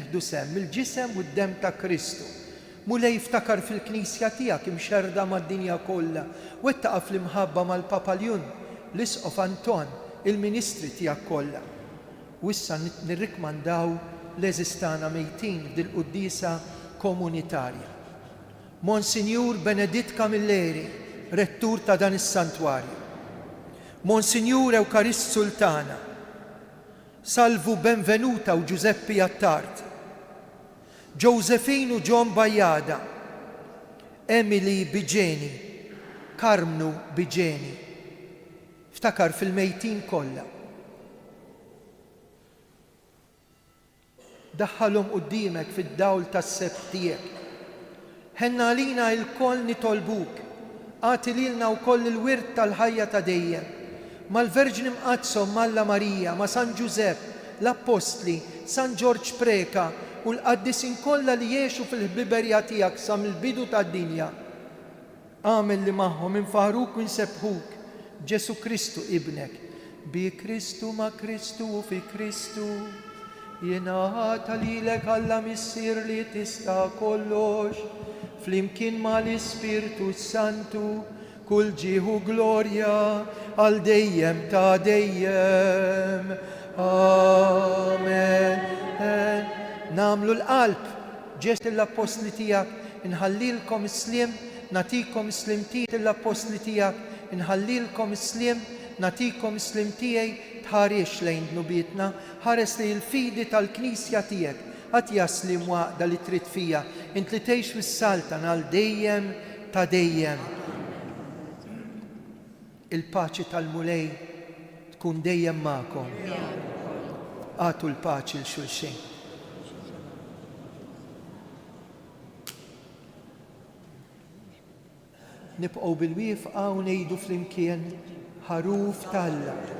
tieħdu semm il-ġisem u d-dem ta' Kristu. Mulej jiftakar fil-Knisja tiegħek imxerda mad-dinja kollha u taqaf fl-imħabba mal-Papa Leon, l-Isqof Anton, il-Ministri tiegħek kollha. U issa nirrikmandaw l-eżistana mejtin f'dil-qudiesa komunitarja. Monsinjur Beneditt Camilleri, rettur ta' dan is-santwarju. Monsinjur Eukarist Sultana, Salvu Benvenuta u Giuseppe Attard, Josephine u John Bajada, Emily Biġeni, Karmnu Biġeni. Ftakar fil-mejtin kollha. Daħħalhom quddiemek fid-dawl tas-sebt tiegħek. Ħenna lina l-koll nitolbuk, għati lilna wkoll il-wirt tal-ħajja ta' dejjem, mal-Verġni Mqazzom Malla Marija, ma' San Giuseppe, l-Apostli, San Ġorġ Preka u l-qaddisin kollha li jgħixu fil-ħbiberja tiegħek sa mill-bidu tad-dinja. Għamel li magħhom infaħruk u nsebħuk Ġesu Kristu ibnek. Bi Kristu ma' Kristu u fi Kristu jingħata lilek Alla missier li tista' kollox, flimkien mal-Ispirtu Santu, kull ġieħu glorja għal dejjem ta' dejjem. Amen. Namlu l-qalb ġest l-apostli tiegħek, inħallilkom is-sliem, natikom is-sliem tiegħi l-apostli tiegħek, inħallilkom is-sliem, natikom is-sliem tiegħi tħarix lejn dnubietna, ħares li l-fidi tal-Knisja tiegħek, għat jaslim waqda li trid fija, int li tgħix fis-saltan għal dejjem ta' dejjem. Il-paċi tal-mulej tkun dejjem magħkom. Għatu l-paċi l-xulxin. Nibqgħu bil-wifqa u ngħidu flimkien ħaruf tal-Alla.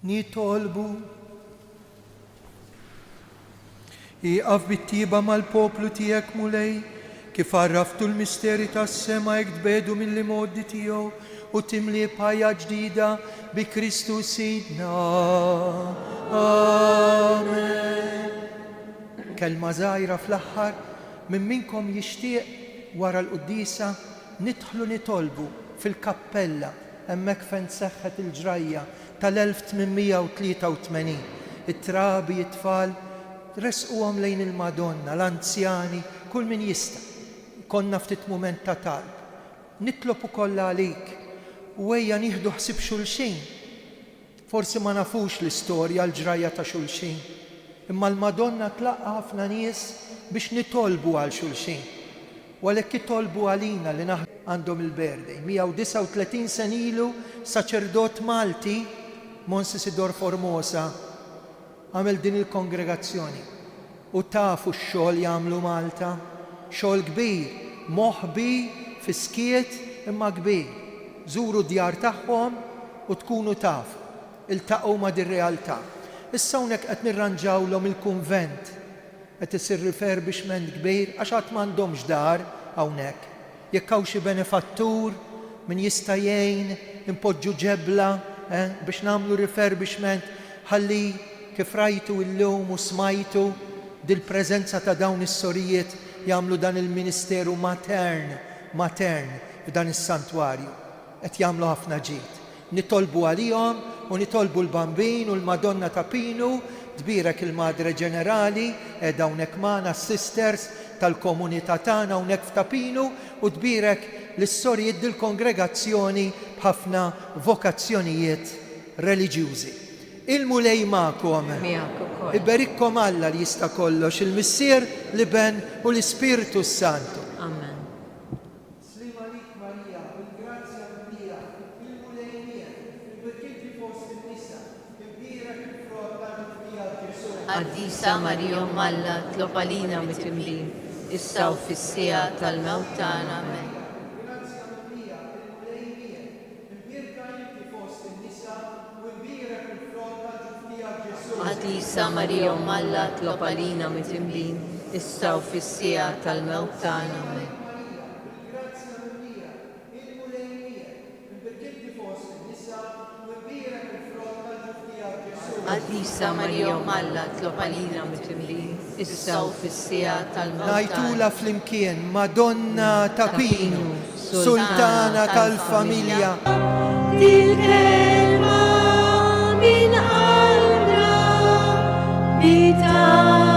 nitolbu. Iqaf bit-tiba mal-poplu tiegħek mulej, kif għarraftu l-misteri tas-sema jekk tbedu mill-modi tiegħu u timli bħajja ġdida bi Kristu Sidna. Amen. Kelma żgħira fl-aħħar minn minkom jixtieq wara l-qudiesa nidħlu nitolbu fil-kappella hemmhekk fejn seħħet il-ġrajja tal-1883. It-trabi, it-tfal, resquhom lejn il-Madonna, l-anzjani, kull min jista'. Konna ftit mument ta' talb. Nitlob ukoll għalik u ejja nieħdu ħsieb xulxin. Forsi ma nafux l-istorja l-ġrajja ta' xulxin, imma l-Madonna tlaqqa ħafna nies biex nitolbu għal xulxin. U għalhekk itolbu għalina li għandhom il-birthday. 139 sen ilu saċerdot Malti, Mons Isidor Formosa, għamel din il-kongregazzjoni. U tafu x-xogħol jagħmlu Malta, xogħol kbir, moħbi fi skiet imma kbir. Żuru djar tagħhom u tkunu tafu, iltaqgħu ma' dir-realtà. Issa hawnhekk qed nirranġawlhom il-kunvent, qed isir refurbishment kbir għax qatt m'għandhomx dar hawnhekk. Jekk hawn xi benefattur min jista' jgħin impoġġu ġebla biex nagħmlu refurbishment ħalli kif rajtu llum u smajtu dil-preżenza ta' dawn is-sorijiet jagħmlu dan il-ministeru matern f'dan is-santwarju. Qed jagħmlu ħafna ġid. Nitolbu għalihom u nitolbu l-bambin u l-Madonna ta' Pinu, tbierek il-Madre Ġenerali qiegħda hawnhekk magħna s-sisters tal-komunità tagħna hawnhekk f'ta' Pinu u tbierek lis-sorijiet dil-kongregazzjoni b'ħafna vokazzjonijiet reliġjużi. Il-mulej magħkom. Iberikkom Alla li jista' kollox, il-Missier, l-Iben u l-Ispiritu Santu. Amen. Slim għalik Marija, bil-grazzja mija, il-mulej miegħek, il-birkinti fost in-nisa, il-bira il-frott tal-fija Ġesu. Addisa Marija Malla tlopalina mitimlin, issa u fis-sija tal-mewt tagħna. Amen. Grazzja mija, il-mulej miegħek, il-birkinti fost in-nisa, u l-bira il-frott tal-fija Ġesu. Addisa Marija Malla tlopalina mitimlin, issa u fis-sija tal-mewt tagħna. Amen. Addisa Marija Malla tlopalina mitimlin, issa u fis-sija tal-mewt tagħna. Ngħidula flimkien, Madonna ta' Pinu, Sultana tal-familja. Dil-kelma min qalbna bita